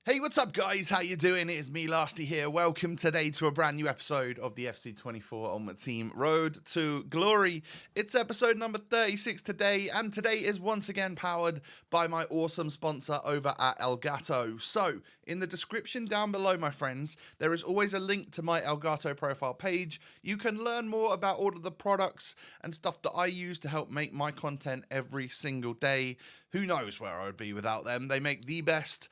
Hey, what's up, guys? How you doing? It is me, Lasty here. Welcome today to a brand new episode of the FC24 Ultimate Team Road to Glory. It's episode number 36 today, and today is once again powered by my awesome sponsor over at Elgato. So, in the description down below, my friends, there is always a link to my Elgato profile page. You can learn more about all of the products and stuff that I use to help make my content every single day. Who knows where I would be without them? They make the best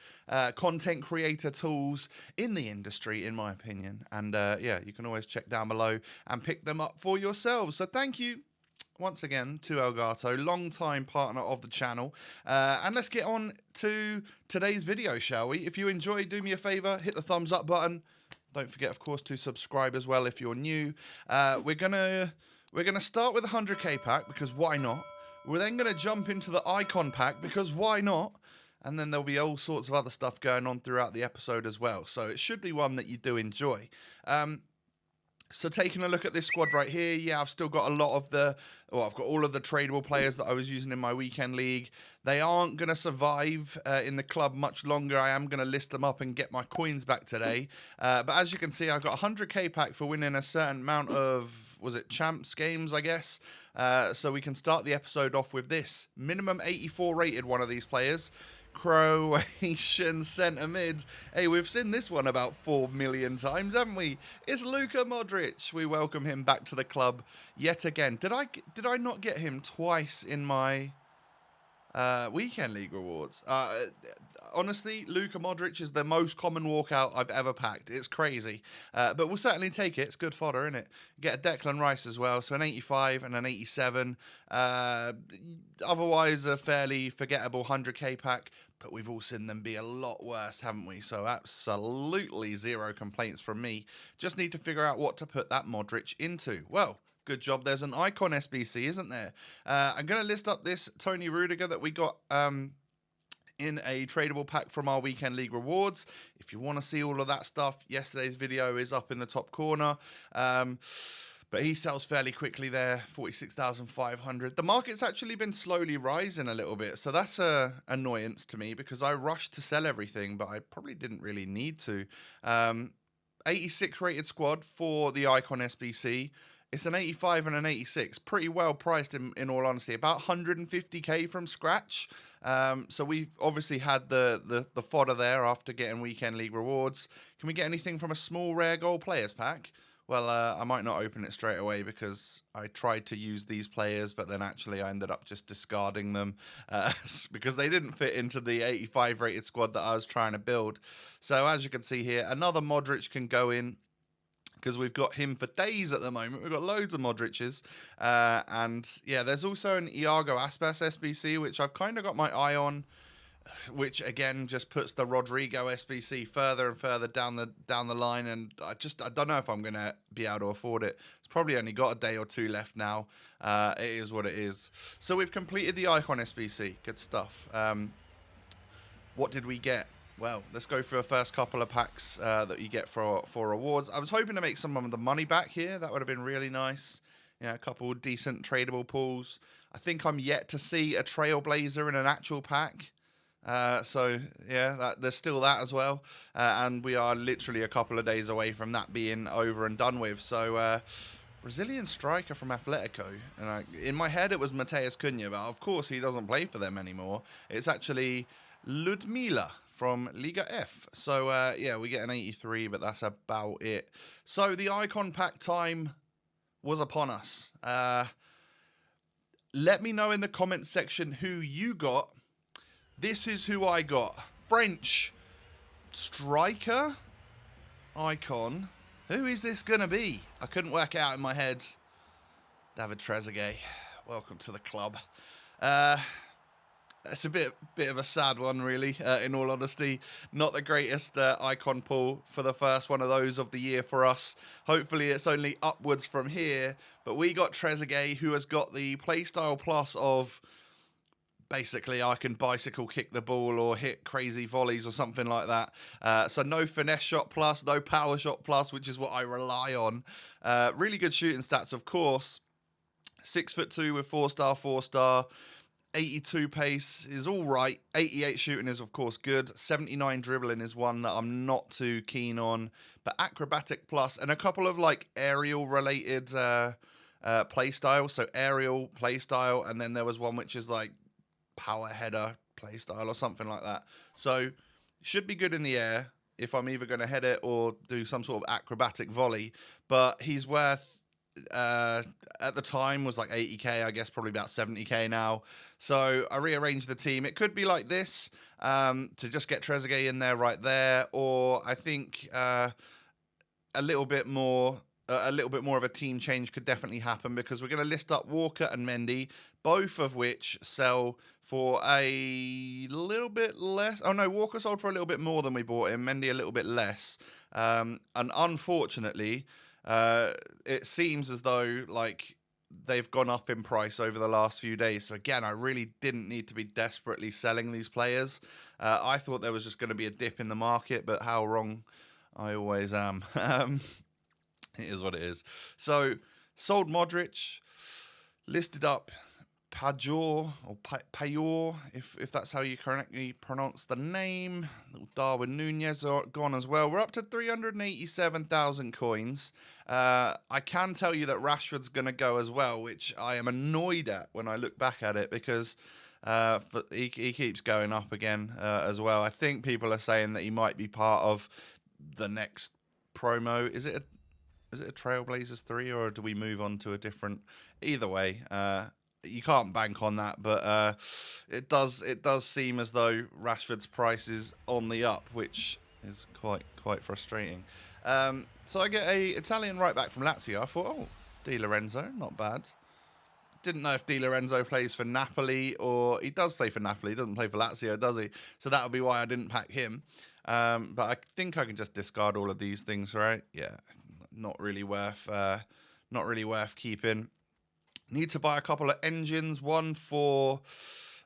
content creator tools in the industry, in my opinion. And yeah, you can always check down below and pick them up for yourselves. So thank you once again to Elgato, long-time partner of the channel. And let's get on to today's video, shall we? If you enjoy, do me a favor, hit the thumbs up button. Don't forget, of course, to subscribe as well if you're new. We're gonna start with a 100k pack, because why not? We're then going to jump into the icon pack, because why not? And then there'll be all sorts of other stuff going on throughout the episode as well. So it should be one that you do enjoy. So taking a look at this squad right here, yeah, I've still got a lot of I've got all of the tradable players that I was using in my weekend league. They aren't going to survive in the club much longer. I am going to list them up and get my coins back today. But as you can see, I've got a 100k pack for winning a certain amount of, was it champs games, I guess? So we can start the episode off with this. Minimum 84 rated one of these players. Croatian centre mid. Hey, we've seen this one about 4 million times, haven't we? It's Luka Modric. We welcome him back to the club yet again. Did I not get him twice in my weekend league rewards? Honestly, Luka Modric is the most common walkout I've ever packed. It's crazy. But we'll certainly take it. It's good fodder, isn't it? Get a Declan Rice as well. So an 85 and an 87. Otherwise, a fairly forgettable 100k pack. But we've all seen them be a lot worse, haven't we? So absolutely zero complaints from me. Just need to figure out what to put that Modric into. Well, good job. There's an icon SBC, isn't there? I'm going to list up this Tony Rudiger that we got in a tradable pack from our weekend league rewards. If you want to see all of that stuff, yesterday's video is up in the top corner. But he sells fairly quickly there, 46,500. The market's actually been slowly rising a little bit, so that's a annoyance to me, because I rushed to sell everything, but I probably didn't really need to. 86 rated squad for the icon SBC. It's an 85 and an 86. Pretty well priced in all honesty. About 150k from scratch. So we've obviously had the fodder there after getting weekend league rewards. Can we get anything from a small rare gold players pack? Well, I might not open it straight away, because I tried to use these players, but then actually I ended up just discarding them because they didn't fit into the 85 rated squad that I was trying to build. So as you can see here, another Modric can go in, because we've got him for days at the moment. We've got loads of Modric's. And yeah, there's also an Iago Aspas SBC, which I've kind of got my eye on, which again just puts the Rodrigo SBC further and further down the line, and I don't know if I'm going to be able to afford it. It's probably only got a day or two left now. It is what it is. So we've completed the Icon SBC. Good stuff. What did we get? Well, let's go through the first couple of packs that you get for rewards. I was hoping to make some of the money back here. That would have been really nice. Yeah, a couple of decent tradable pools. I think I'm yet to see a Trailblazer in an actual pack. So yeah, there's still that as well, and we are literally a couple of days away from that being over and done with. So Brazilian striker from Atletico, and in my head it was Mateus Cunha, but of course he doesn't play for them anymore. It's actually Ludmila from Liga F. So yeah, we get an 83, but that's about it. So the icon pack time was upon us. Let me know in the comment section who you got. This is who I got. French striker icon. Who is this going to be? I couldn't work it out in my head. David Trezeguet. Welcome to the club. It's a bit of a sad one, really, in all honesty. Not the greatest icon pull for the first one of those of the year for us. Hopefully it's only upwards from here. But we got Trezeguet, who has got the playstyle plus of basically I can bicycle kick the ball or hit crazy volleys or something like that. So no finesse shot plus, no power shot plus, which is what I rely on. Really good shooting stats, of course. 6'2" with 4-star. 82 pace is all right. 88 shooting is, of course, good. 79 dribbling is one that I'm not too keen on. But acrobatic plus and a couple of like aerial related play styles. So aerial play style, and then there was one which is like power header play style or something like that. So should be good in the air if I'm either going to head it or do some sort of acrobatic volley. But he's worth, at the time, was like 80k, I guess probably about 70k now. So I rearranged the team. It could be like this, to just get Trezeguet in there right there, or I think a little bit more of a team change could definitely happen, because we're going to list up Walker and Mendy, both of which sell for a little bit less. Oh no, Walker sold for a little bit more than we bought him, Mendy a little bit less. And unfortunately, it seems as though like they've gone up in price over the last few days. So again, I really didn't need to be desperately selling these players. I thought there was just going to be a dip in the market, but how wrong I always am. It is what it is. So, sold Modric, listed up Pajor, or Payor, if that's how you correctly pronounce the name. Little Darwin Nunez are gone as well. We're up to 387,000 coins. I can tell you that Rashford's going to go as well, which I am annoyed at when I look back at it, because he keeps going up again as well. I think people are saying that he might be part of the next promo. Is it a Trailblazers 3, or do we move on to a different? Either way, you can't bank on that, but it does seem as though Rashford's price is on the up, which is quite frustrating. So I get a Italian right back from Lazio. I thought, oh, Di Lorenzo, not bad. Didn't know if Di Lorenzo plays for Napoli, or he does play for Napoli. He doesn't play for Lazio, does he? So that would be why I didn't pack him. But I think I can just discard all of these things, right? Yeah, not really worth keeping. Need to buy a couple of engines, one for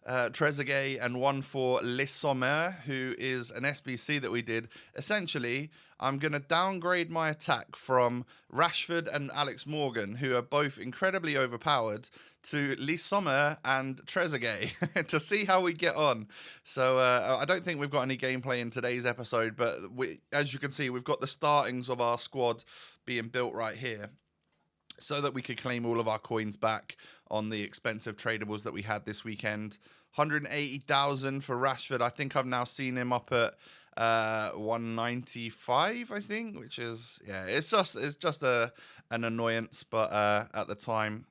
Trezeguet and one for Le Sommer, who is an SBC that we did. Essentially, I'm going to downgrade my attack from Rashford and Alex Morgan, who are both incredibly overpowered, to Le Sommer and Trezeguet to see how we get on. So I don't think we've got any gameplay in today's episode, but as you can see, we've got the startings of our squad being built right here, so that we could claim all of our coins back on the expensive tradables that we had this weekend. 180,000 for Rashford. I think I've now seen him up at 195, I think, which is, yeah, it's just an annoyance. But at the time,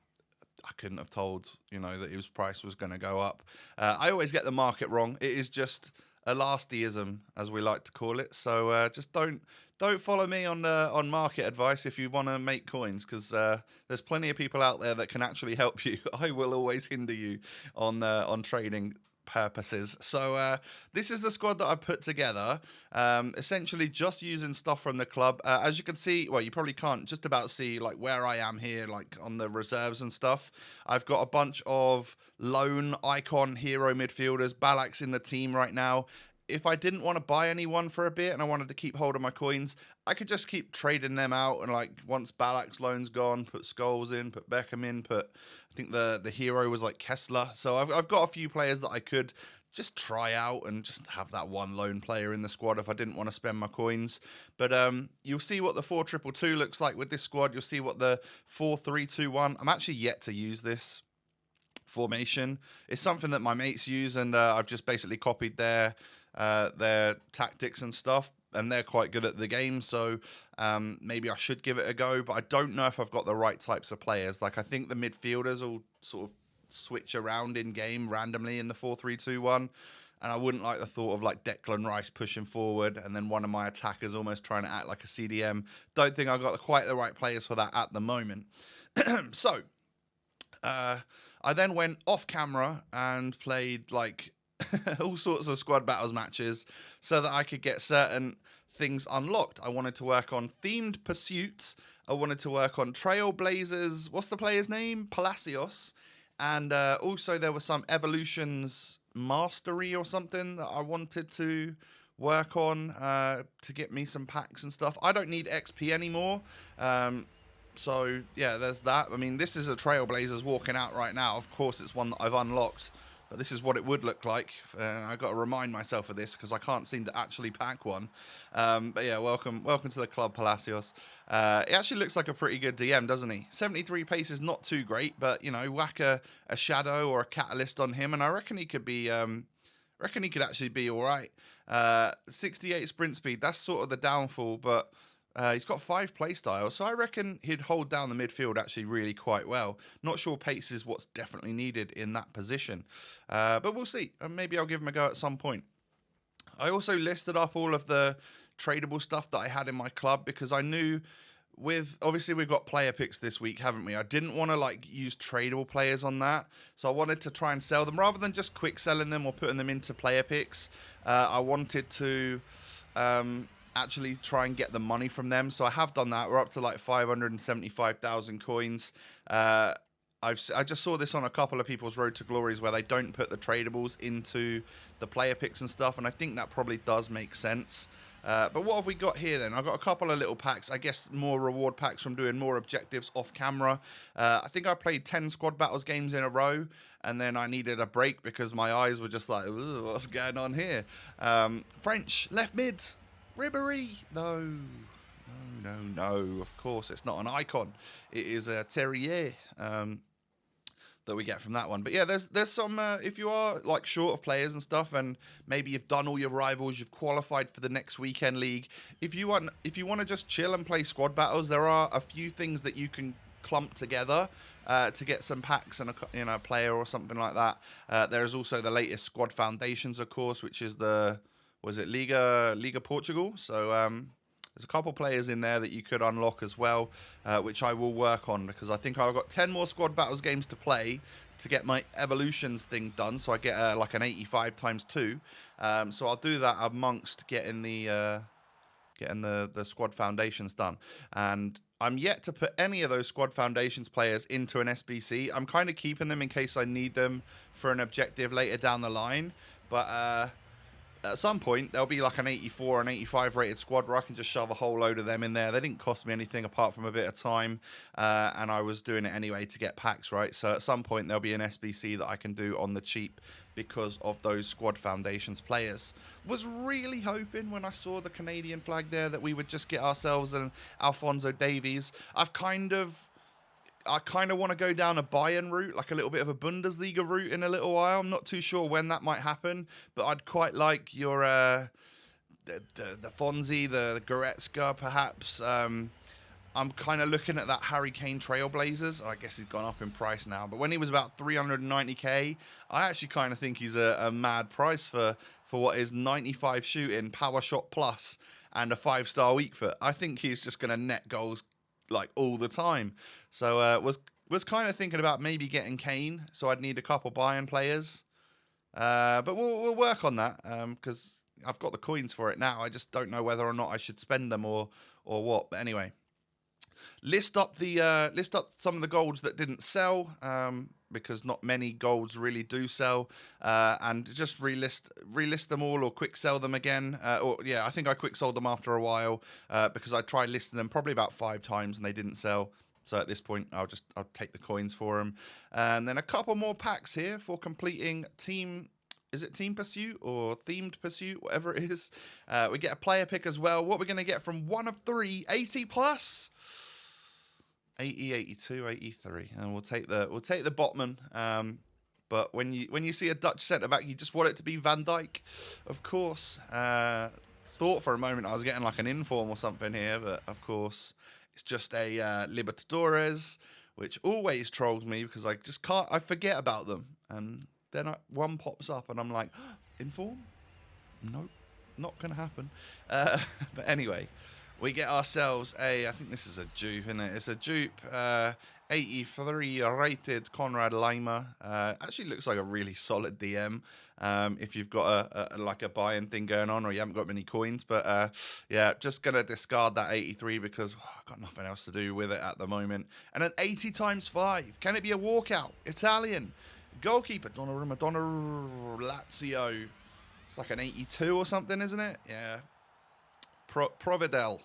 I couldn't have told, that his price was going to go up. I always get the market wrong. It is just a last-deism, as we like to call it. So just don't follow me on market advice if you want to make coins, because there's plenty of people out there that can actually help you. I will always hinder you on trading purposes. So this is the squad that I put together, essentially just using stuff from the club. As you can see, well, you probably can't just about see like where I am here, like on the reserves and stuff. I've got a bunch of lone icon hero midfielders. Balak's in the team right now. If I didn't want to buy anyone for a bit and I wanted to keep hold of my coins, I could just keep trading them out. And like once Balak's loan's gone, put Scholes in, put Beckham in, I think the hero was like Kessler. So I've got a few players that I could just try out and just have that one lone player in the squad if I didn't want to spend my coins. But you'll see what the 4-2-2 looks like with this squad. You'll see what the 4-3-2-1. I'm actually yet to use this formation. It's something that my mates use, and I've just basically copied their tactics and stuff, and they're quite good at the game, so maybe I should give it a go, but I don't know if I've got the right types of players. Like, I think the midfielders will sort of switch around in game randomly in the 4-3-2-1, and I wouldn't like the thought of like Declan Rice pushing forward and then one of my attackers almost trying to act like a CDM. Don't think I've got quite the right players for that at the moment. So I then went off camera and played like all sorts of squad battles matches so that I could get certain things unlocked. I wanted to work on themed pursuits. I wanted to work on Trailblazers. What's the player's name? Palacios. And also there were some Evolutions Mastery or something that I wanted to work on to get me some packs and stuff. I don't need XP anymore. So, yeah, there's that. I mean, this is a Trailblazers walking out right now. Of course, it's one that I've unlocked but this is what it would look like. I got to remind myself of this because I can't seem to actually pack one. But yeah, welcome to the club, Palacios. It actually looks like a pretty good DM, doesn't he? 73 pace is not too great, but you know, whack a shadow or a catalyst on him, and I reckon he could be. Reckon he could actually be all right. 68 sprint speed, that's sort of the downfall, but he's got 5 play styles, so I reckon he'd hold down the midfield actually really quite well. Not sure pace is what's definitely needed in that position, but we'll see. Maybe I'll give him a go at some point. I also listed up all of the tradable stuff that I had in my club because I knew obviously we've got player picks this week, haven't we? I didn't want to like use tradable players on that, so I wanted to try and sell them rather than just quick selling them or putting them into player picks. I wanted to actually try and get the money from them, so I have done that. We're up to like 575,000 coins. I just saw this on a couple of people's Road to Glories where they don't put the tradables into the player picks and stuff, and I think that probably does make sense. But what have we got here then? I've got a couple of little packs, I guess more reward packs from doing more objectives off camera. I think I played 10 squad battles games in a row, and then I needed a break because my eyes were just like, what's going on here? French, left mid, Ribéry. No, of course it's not an icon. It is a Terrier. That we get from that one. But yeah, there's some if you are like short of players and stuff, and maybe you've done all your rivals, you've qualified for the next weekend league. If you want to just chill and play squad battles, there are a few things that you can clump together to get some packs and a player or something like that. There is also the latest squad foundations, of course, which is Liga Portugal. So there's a couple players in there that you could unlock as well, which I will work on because I think I've got 10 more squad battles games to play to get my evolutions thing done. So I get like an 85 times 2. So I'll do that amongst getting the squad foundations done. And I'm yet to put any of those squad foundations players into an SBC. I'm kind of keeping them in case I need them for an objective later down the line. But at some point, there'll be like an 84 and 85 rated squad where I can just shove a whole load of them in there. They didn't cost me anything apart from a bit of time, and I was doing it anyway to get packs, right? So at some point, there'll be an SBC that I can do on the cheap because of those squad foundations players. Was really hoping when I saw the Canadian flag there that we would just get ourselves an Alphonso Davies. I kind of want to go down a Bayern route, like a little bit of a Bundesliga route in a little while. I'm not too sure when that might happen, but I'd quite like your the Fonzie, the Goretzka, perhaps. I'm kind of looking at that Harry Kane Trailblazers. I guess he's gone up in price now, but when he was about 390k, I actually kind of think he's a mad price for what is 95 shooting, power shot plus, and a 5-star weak foot. I think he's just going to net goals like all the time. So was kind of thinking about maybe getting Kane, so I'd need a couple Bayern players. But we'll work on that because I've got the coins for it now. I just don't know whether or not I should spend them or what. But anyway, list up some of the golds that didn't sell because not many golds really do sell, and just relist them all or quick sell them again. I think I quick sold them after a while because I tried listing them probably about 5 times and they didn't sell. So at this point, I'll take the coins for them, and then a couple more packs here for completing team. Is it Team Pursuit or Themed Pursuit? Whatever it is. We get a player pick as well. What we're going to get from 1 of 3, 80 plus. 80, 82, 83, and we'll take the Botman. But when you see a Dutch centre back, you just want it to be Van Dijk, of course. Thought for a moment I was getting like an inform or something here, but of course it's just a Libertadores, which always trolls me because I just can't. I forget about them, and then one pops up, and I'm like, inform? Nope, not gonna happen. But anyway. We get ourselves I think this is a dupe, isn't it? It's a dupe, 83 rated Conrad Lima. Actually looks like a really solid DM if you've got a buy-in thing going on or you haven't got many coins. But yeah, just going to discard that 83 because I've got nothing else to do with it at the moment. And an 80 times 5. Can it be a walkout? Italian. Goalkeeper, Donnarumma, Lazio. It's like an 82 or something, isn't it? Yeah. Providel,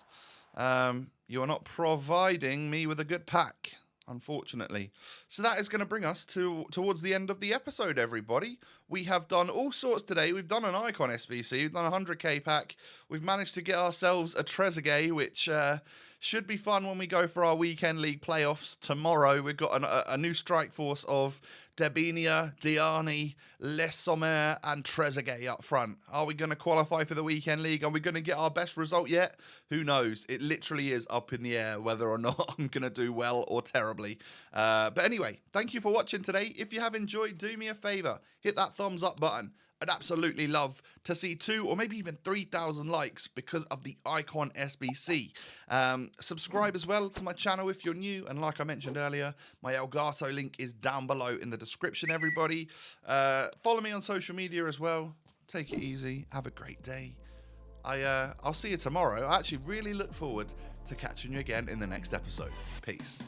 you are not providing me with a good pack. unfortunately. So that is going to bring us towards the end of the episode, everybody. We have done all sorts today. We've done an Icon SBC, we've done a 100k pack, we've managed to get ourselves a Trezeguet, which should be fun when we go for our weekend league playoffs tomorrow. We've got a new strike force of Debinia, Diani, Les Sommer and Trezeguet up front. Are we going to qualify for the weekend league? Are we going to get our best result yet? Who knows? It literally is up in the air whether or not I'm going to do well or terribly. But anyway, thank you for watching today. If you have enjoyed, do me a favour. Hit that thumbs up button. I'd absolutely love to see 2 or maybe even 3,000 likes because of the Icon SBC. Subscribe as well to my channel if you're new. And like I mentioned earlier, my Elgato link is down below in the description, everybody. Follow me on social media as well. Take it easy. Have a great day. I'll see you tomorrow. I actually really look forward to catching you again in the next episode. Peace.